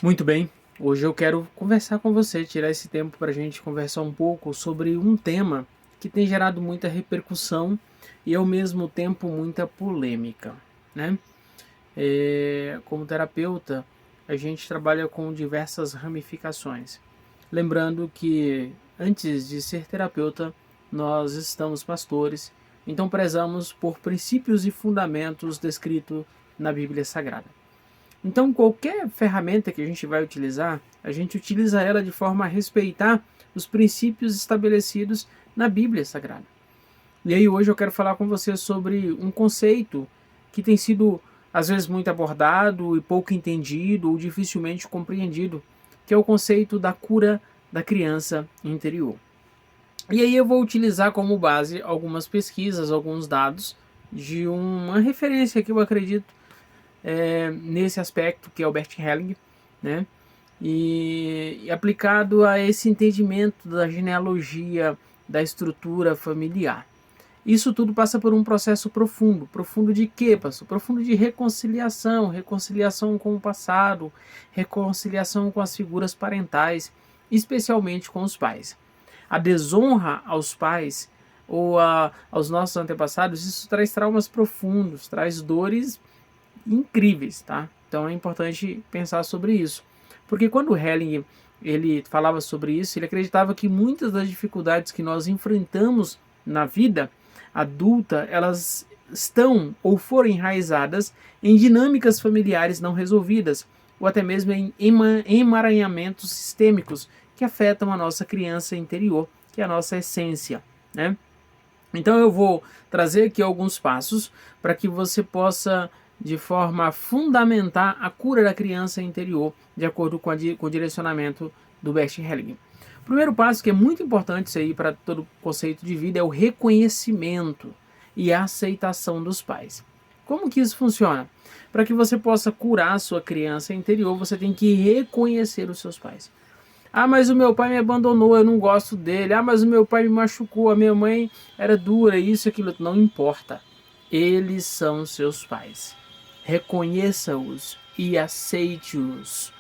Muito bem, hoje eu quero conversar com você, tirar esse tempo para a gente conversar um pouco sobre um tema que tem gerado muita repercussão e ao mesmo tempo muita polêmica, né? Como terapeuta, a gente trabalha com diversas ramificações. Lembrando que antes de ser terapeuta, nós estamos pastores, então prezamos por princípios e fundamentos descritos na Bíblia Sagrada. Então, qualquer ferramenta que a gente vai utilizar, a gente utiliza ela de forma a respeitar os princípios estabelecidos na Bíblia Sagrada. E aí hoje eu quero falar com você sobre um conceito que tem sido às vezes muito abordado e pouco entendido ou dificilmente compreendido, que é o conceito da cura da criança interior. E aí eu vou utilizar como base algumas pesquisas, alguns dados de uma referência que eu acredito nesse aspecto, que é o Bert Helling, né? E aplicado a esse entendimento da genealogia, da estrutura familiar. Isso tudo passa por um processo profundo. Profundo de quê, pastor? Profundo de reconciliação, reconciliação com o passado, reconciliação com as figuras parentais, especialmente com os pais. A desonra aos pais ou aos nossos antepassados, isso traz traumas profundos, traz dores incríveis, tá? Então é importante pensar sobre isso. Porque quando Helling ele falava sobre isso, ele acreditava que muitas das dificuldades que nós enfrentamos na vida adulta, elas estão ou foram enraizadas em dinâmicas familiares não resolvidas, ou até mesmo em emaranhamentos sistêmicos que afetam a nossa criança interior, que é a nossa essência, né? Então eu vou trazer aqui alguns passos para que você possa de forma a fundamentar a cura da criança interior, de acordo com o direcionamento do Bert Helling. O primeiro passo, que é muito importante isso aí para todo o conceito de vida, é o reconhecimento e a aceitação dos pais. Como que isso funciona? Para que você possa curar a sua criança interior, você tem que reconhecer os seus pais. Ah, mas o meu pai me abandonou, eu não gosto dele. Ah, mas o meu pai me machucou, a minha mãe era dura, isso, aquilo. Não importa. Eles são seus pais. Reconheça-os e aceite-os.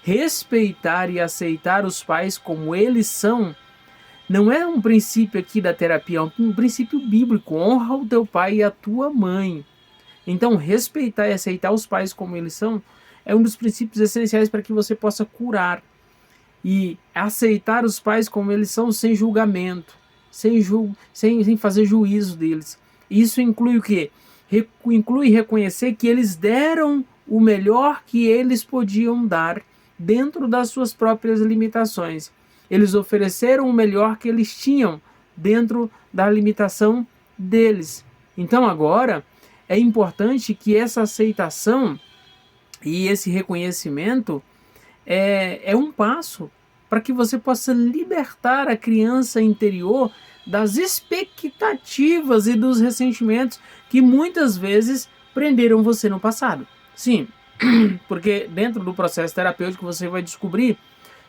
Respeitar e aceitar os pais como eles são não é um princípio aqui da terapia, é um princípio bíblico. Honra o teu pai e a tua mãe. Então, respeitar e aceitar os pais como eles são é um dos princípios essenciais para que você possa curar e aceitar os pais como eles são, sem julgamento, sem fazer juízo deles. Isso inclui o quê? Inclui reconhecer que eles deram o melhor que eles podiam dar dentro das suas próprias limitações. Eles ofereceram o melhor que eles tinham dentro da limitação deles. Então agora é importante que essa aceitação e esse reconhecimento é um passo para que você possa libertar a criança interior das expectativas e dos ressentimentos que muitas vezes prenderam você no passado. Sim, porque dentro do processo terapêutico você vai descobrir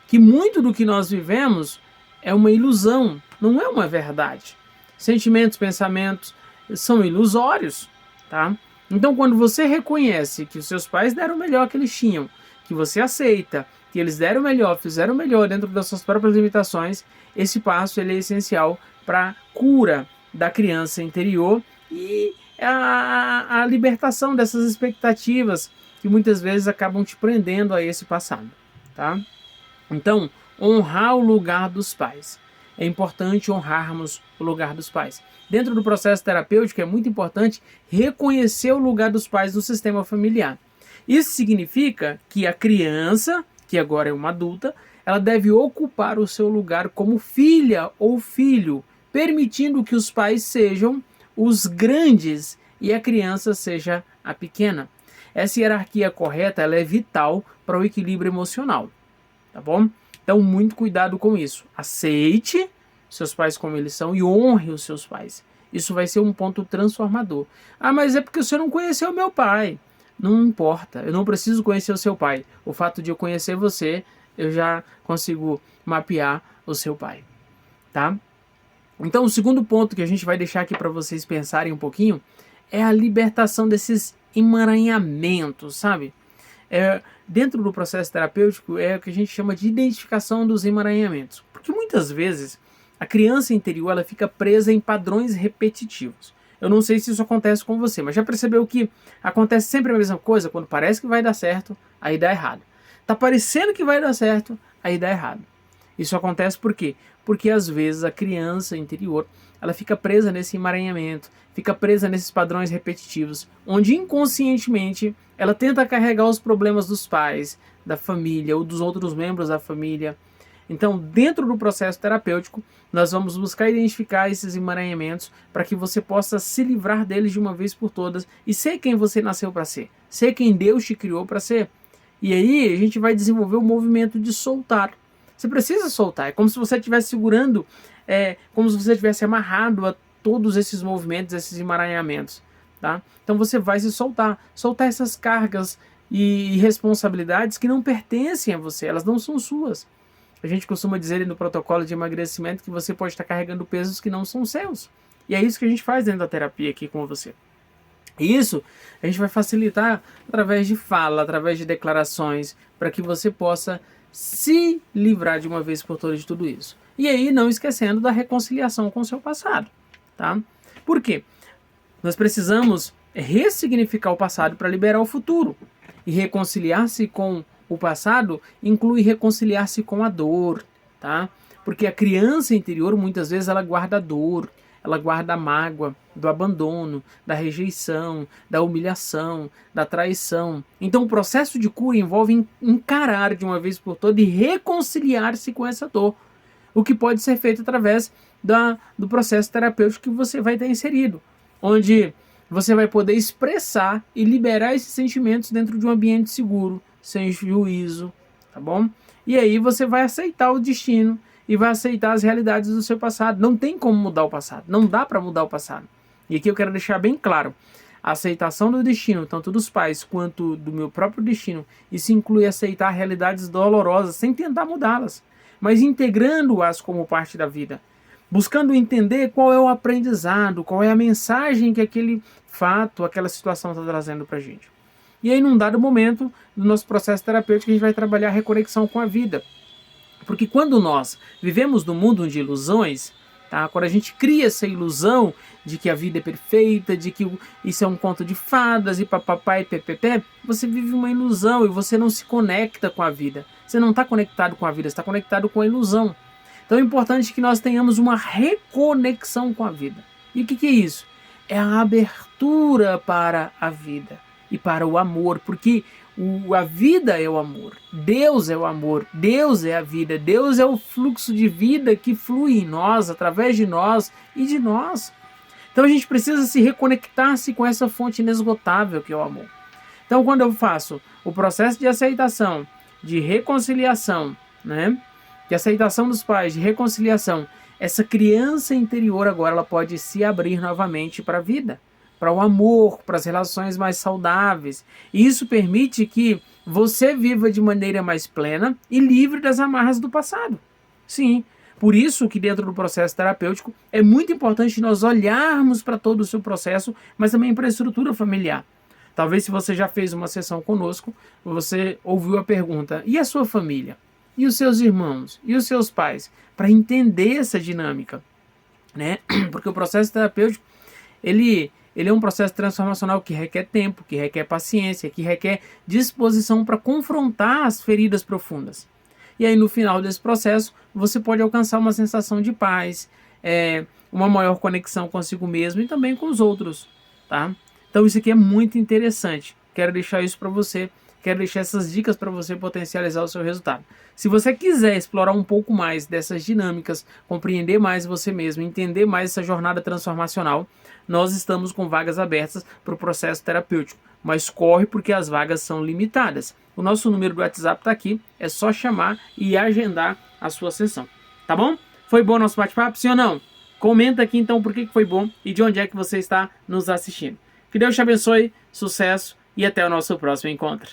que muito do que nós vivemos é uma ilusão, não é uma verdade. Sentimentos, pensamentos são ilusórios, tá? Então, quando você reconhece que os seus pais deram o melhor que eles tinham, que você aceita que eles deram o melhor, fizeram o melhor dentro das suas próprias limitações, esse passo ele é essencial para a cura da criança interior e a libertação dessas expectativas que muitas vezes acabam te prendendo a esse passado, tá? Então, honrar o lugar dos pais. É importante honrarmos o lugar dos pais. Dentro do processo terapêutico é muito importante reconhecer o lugar dos pais no sistema familiar. Isso significa que a criança, que agora é uma adulta, ela deve ocupar o seu lugar como filha ou filho, permitindo que os pais sejam os grandes e a criança seja a pequena. Essa hierarquia correta ela é vital para o equilíbrio emocional, tá bom? Então, muito cuidado com isso. Aceite seus pais como eles são e honre os seus pais. Isso vai ser um ponto transformador. Ah, mas é porque você não conheceu meu pai. Não importa, eu não preciso conhecer o seu pai. O fato de eu conhecer você, eu já consigo mapear o seu pai, tá? Então, o segundo ponto que a gente vai deixar aqui para vocês pensarem um pouquinho é a libertação desses emaranhamentos, sabe? dentro do processo terapêutico, é o que a gente chama de identificação dos emaranhamentos. Porque muitas vezes a criança interior ela fica presa em padrões repetitivos. Eu não sei se isso acontece com você, mas já percebeu que acontece sempre a mesma coisa? Quando parece que vai dar certo, aí dá errado. Tá parecendo que vai dar certo, aí dá errado. Isso acontece por quê? Porque às vezes a criança interior ela fica presa nesse emaranhamento, fica presa nesses padrões repetitivos, onde inconscientemente ela tenta carregar os problemas dos pais, da família ou dos outros membros da família. Então, dentro do processo terapêutico, nós vamos buscar identificar esses emaranhamentos para que você possa se livrar deles de uma vez por todas e ser quem você nasceu para ser quem Deus te criou para ser. E aí a gente vai desenvolver o movimento de soltar. Você precisa soltar, é como se você estivesse segurando, como se você estivesse amarrado a todos esses movimentos, esses emaranhamentos. Tá? Então você vai se soltar essas cargas e responsabilidades que não pertencem a você, elas não são suas. A gente costuma dizer no protocolo de emagrecimento que você pode estar carregando pesos que não são seus. E é isso que a gente faz dentro da terapia aqui com você. E isso a gente vai facilitar através de fala, através de declarações, para que você possa se livrar de uma vez por todas de tudo isso. E aí não esquecendo da reconciliação com o seu passado. Tá? Por quê? Nós precisamos ressignificar o passado para liberar o futuro. E reconciliar-se com o passado inclui reconciliar-se com a dor, tá? Porque a criança interior, muitas vezes, ela guarda a dor, ela guarda a mágoa do abandono, da rejeição, da humilhação, da traição. Então, o processo de cura envolve encarar de uma vez por todas e reconciliar-se com essa dor, o que pode ser feito através do processo terapêutico que você vai ter inserido, onde você vai poder expressar e liberar esses sentimentos dentro de um ambiente seguro, sem juízo, tá bom? E aí você vai aceitar o destino e vai aceitar as realidades do seu passado. Não tem como mudar o passado, não dá para mudar o passado. E aqui eu quero deixar bem claro, a aceitação do destino, tanto dos pais quanto do meu próprio destino, isso inclui aceitar realidades dolorosas sem tentar mudá-las, mas integrando-as como parte da vida, buscando entender qual é o aprendizado, qual é a mensagem que aquele fato, aquela situação está trazendo para a gente. E aí, num dado momento do nosso processo terapêutico, a gente vai trabalhar a reconexão com a vida. Porque quando nós vivemos num mundo de ilusões, tá? Quando a gente cria essa ilusão de que a vida é perfeita, de que isso é um conto de fadas e papapá e ppp, você vive uma ilusão e você não se conecta com a vida. Você não está conectado com a vida, você está conectado com a ilusão. Então é importante que nós tenhamos uma reconexão com a vida. E o que é isso? É a abertura para a vida e para o amor, porque a vida é o amor, Deus é o amor, Deus é a vida, Deus é o fluxo de vida que flui em nós, através de nós e de nós. Então a gente precisa se reconectar-se com essa fonte inesgotável que é o amor. Então quando eu faço o processo de aceitação, de reconciliação, né? De aceitação dos pais, de reconciliação, essa criança interior agora ela pode se abrir novamente para a vida, para o amor, para as relações mais saudáveis. E isso permite que você viva de maneira mais plena e livre das amarras do passado. Sim, por isso que dentro do processo terapêutico é muito importante nós olharmos para todo o seu processo, mas também para a estrutura familiar. Talvez se você já fez uma sessão conosco, você ouviu a pergunta, e a sua família? E os seus irmãos? E os seus pais? Para entender essa dinâmica, né? Porque o processo terapêutico, ele é um processo transformacional que requer tempo, que requer paciência, que requer disposição para confrontar as feridas profundas. E aí no final desse processo, você pode alcançar uma sensação de paz, uma maior conexão consigo mesmo e também com os outros, tá? Então isso aqui é muito interessante. Quero deixar isso para você, quero deixar essas dicas para você potencializar o seu resultado. Se você quiser explorar um pouco mais dessas dinâmicas, compreender mais você mesmo, entender mais essa jornada transformacional, nós estamos com vagas abertas para o processo terapêutico. Mas corre porque as vagas são limitadas. O nosso número do WhatsApp está aqui, é só chamar e agendar a sua sessão. Tá bom? Foi bom nosso bate-papo, sim ou não? Comenta aqui então por que foi bom e de onde é que você está nos assistindo. Que Deus te abençoe, sucesso e até o nosso próximo encontro.